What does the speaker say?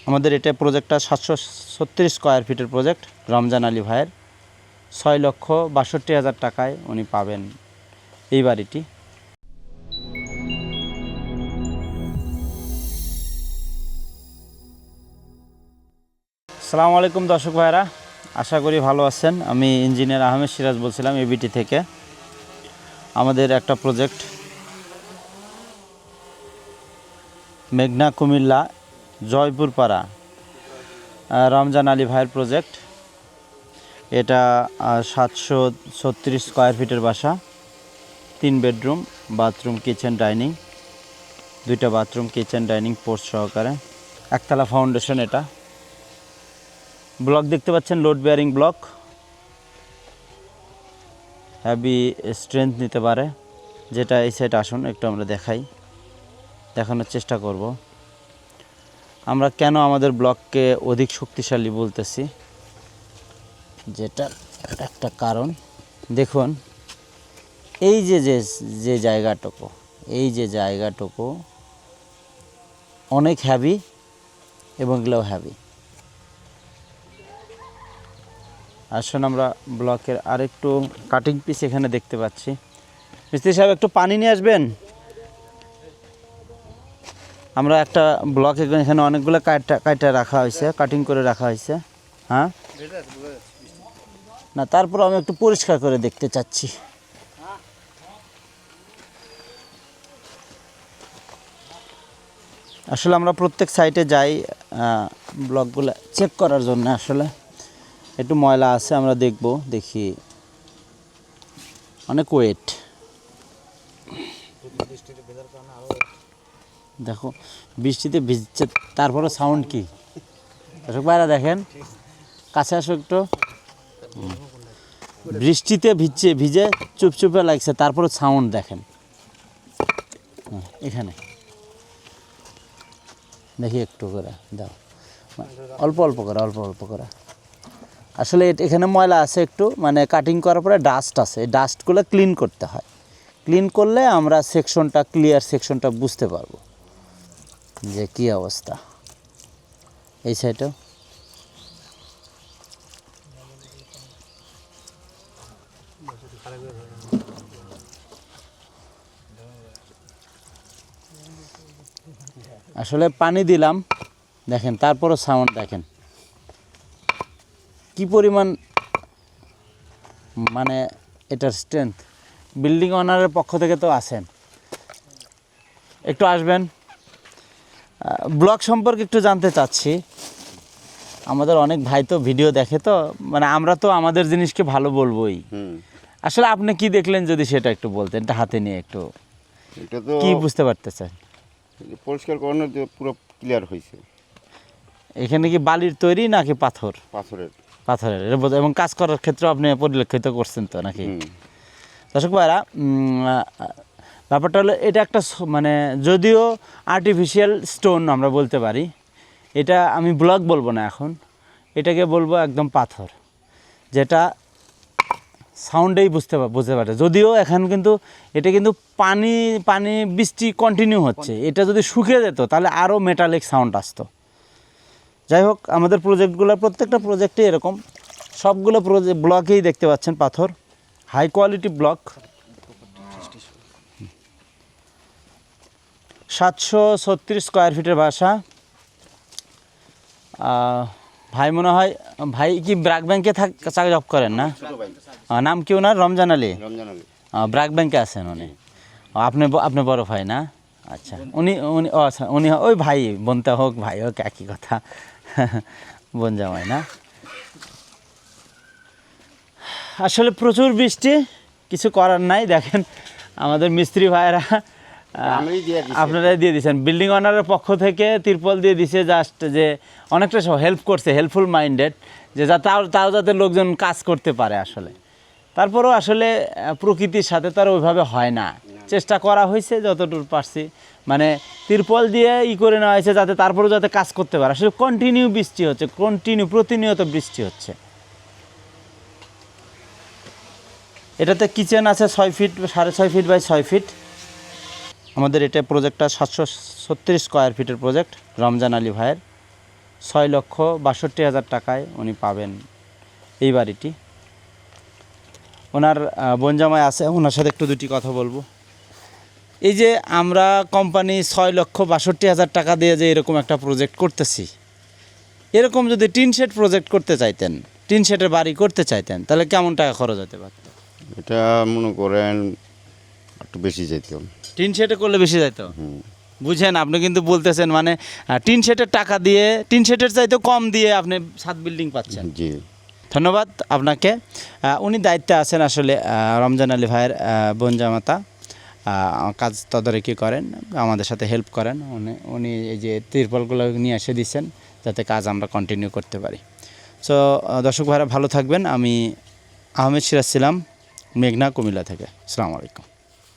আমাদের এটা প্রজেক্টটা 736 স্কোয়ার ফিটের প্রজেক্ট। রমজান আলী ভাইয়ের 6,62,000 টাকায় উনি পাবেন এই বাড়িটি। আসসালামু আলাইকুম দর্শক ভাইরা, আশা করি ভালো আছেন। আমি ইঞ্জিনিয়ার আহমেদ সিরাজ বলছিলাম এবিটি থেকে। আমাদের একটা প্রজেক্ট মেঘনা কুমিল্লা জয়পুরপাড়া রমজান আলী ভাইয়ের প্রজেক্ট। এটা 736 স্কোয়ার ফিটের বাসা, 3 বেডরুম, বাথরুম, কিচেন, ডাইনিং, 2টা বাথরুম, কিচেন, ডাইনিং, পোর্চ সহকারে, একতলা ফাউন্ডেশন। এটা ব্লক দেখতে পাচ্ছেন, load bearing block, heavy strength নিতে পারে। যেটা এই সাইড আসুন একটু আমরা দেখানোর চেষ্টা করব আমরা কেন আমাদের ব্লককে অধিক শক্তিশালী বলতেছি। যেটা একটা কারণ দেখুন, এই যে জায়গাটুকু অনেক হ্যাভি এবং এগুলোও হ্যাভি। আসুন আমরা ব্লকের আরেকটু কাটিং পিস এখানে দেখতে পাচ্ছি। মিস্ত্রি সাহেব একটু পানি নিয়ে আসবেন। আমরা একটা ব্লক এখানে অনেকগুলো কাটা রাখা হয়েছে, কাটিং করে রাখা হয়েছে। হ্যাঁ না, তারপর আমি একটু পরিষ্কার করে দেখতে চাচ্ছি। আসলে আমরা প্রত্যেক সাইটে যাই ব্লকগুলো চেক করার জন্য। আসলে একটু ময়লা আছে, আমরা দেখি অনেক ওয়েট। দেখো বৃষ্টিতে ভিজছে, তারপরে সাউন্ড কি দর্শক ভাইরা দেখেন, কাছে আসো একটু। বৃষ্টিতে ভিজে চুপচুপে লাগছে, তারপরে সাউন্ড দেখেন। এখানে দেখি একটু করে দাও, অল্প অল্প করে। আসলে এখানে ময়লা আছে একটু, মানে কাটিং করার পরে ডাস্ট আছে, এই ডাস্টগুলো ক্লিন করতে হয়। ক্লিন করলে আমরা ক্লিয়ার সেকশনটা বুঝতে পারবো যে কি অবস্থা। এই সাইডেও আসলে পানি দিলাম দেখেন, তারপরও সাউন্ড দেখেন কি পরিমাণ, মানে এটার স্ট্রেংথ। বিল্ডিং ওনারের পক্ষ থেকে তো আসেন, একটু আসবেন। ব্লক সম্পর্কে একটু জানতে চাচ্ছি। আমাদের অনেক ভাই তো ভিডিও দেখে, তো মানে আমরা তো আমাদের জিনিসকে ভালো বলবোই। আসলে আপনি কি দেখলেন যদি সেটা একটু বলতেন, এটা হাতে নিয়ে একটু। এটা তো কি বুঝতে পারতেছেন? পরিষ্কার করানোর যে পুরো ক্লিয়ার হয়েছে। এখানে কি বালির তৈরি নাকি পাথরের? এবং কাজ করার ক্ষেত্রে আপনি পরিলক্ষিত করছেন তো নাকি? দর্শক ভাইরা, ব্যাপারটা হলো এটা একটা মানে যদিও আর্টিফিশিয়াল স্টোন আমরা বলতে পারি, এটা আমি ব্লক বলবো না এখন, এটাকে বলবো একদম পাথর, যেটা সাউন্ডেই বুঝতে পারে। যদিও এখন কিন্তু এটা কিন্তু পানি বৃষ্টি কন্টিনিউ হচ্ছে, এটা যদি শুকিয়ে যেত তাহলে আরও মেটালিক সাউন্ড আসতো। যাই হোক, আমাদের প্রত্যেকটা প্রজেক্টে এরকম, সবগুলো ব্লকেই দেখতে পাচ্ছেন পাথর, হাই কোয়ালিটি ব্লক। 736 স্কোয়ার ফিটের বাসা। ভাই মনে হয় ভাই কি ব্র্যাক ব্যাংকে জব করেন না? নাম কি ওনার? রমজান আলী। ব্র্যাক ব্যাংকে আছেন উনি। আপনি বড় ভাই না? আচ্ছা, উনি ওই ভাই, বোনটা হোক ভাই হোক একই কথা, বোন জামাই না। আসলে প্রচুর বৃষ্টি, কিছু করার নাই। দেখেন আমাদের মিস্ত্রি ভাইয়েরা আপনারাই দিয়ে দিয়েছেন, বিল্ডিং ওনারের পক্ষ থেকে তিরপল দিয়ে দিছে, জাস্ট যে অনেকটা সব হেল্প করছে, হেল্পফুল মাইন্ডেড, যে তাও যাতে লোকজন কাজ করতে পারে। আসলে তারপরেও আসলে প্রকৃতির সাথে তার ওইভাবে হয় না, চেষ্টা করা হয়েছে যতটুকু পারছি, মানে তিরপল দিয়ে করে নেওয়া হয়েছে যাতে তারপরেও যাতে কাজ করতে পারে। আসলে কন্টিনিউ বৃষ্টি হচ্ছে, প্রতিনিয়ত বৃষ্টি হচ্ছে। এটাতে কিচেন আছে 6 ফিট, 6.5 ফিট বাই 6 ফিট। আমাদের এটা প্রজেক্টটা 736 স্কোয়ার ফিটের প্রজেক্ট, রমজান আলী ভাইয়ের 6,62,000 টাকায় উনি পাবেন এই বাড়িটি। ওনার বোনজামাই আছে, ওনার সাথে একটু দুটি কথা বলবো। এই যে আমরা কোম্পানি 6,62,000 টাকা দিয়ে যে এরকম একটা প্রজেক্ট করতেছি, এরকম যদি টিন শেড প্রজেক্ট করতে চাইতেন, টিন শেডের বাড়ি করতে চাইতেন, তাহলে কেমন টাকা খরচ হতে পারত? এটা মনে করেন একটু বেশি যেত। টিন শেডে করলে বেশি যাইতো। হুম। বুঝেন, আপনি কিন্তু বলতেছেন মানে টিন শেডের টাকা দিয়ে, টিন শেডের চাইতে কম দিয়ে আপনি ছাদ বিল্ডিং পাচ্ছেন। জি। ধন্যবাদ আপনাকে। উনি দায়িত্বে আছেন আসলে রমজান আলী ভাইয়ের বোনজামাতা, কাজ তদারকি করেন, আমাদের সাথে হেল্প করেন। উনি এই যে তিরপলগুলো নিয়ে এসে দিচ্ছেন যাতে কাজ আমরা কন্টিনিউ করতে পারি। সো দর্শক ভাইরা ভালো থাকবেন। আমি আহমেদ সিরাজ ছিলাম, মেঘনা, কুমিল্লা থেকে। আসসালামু আলাইকুম।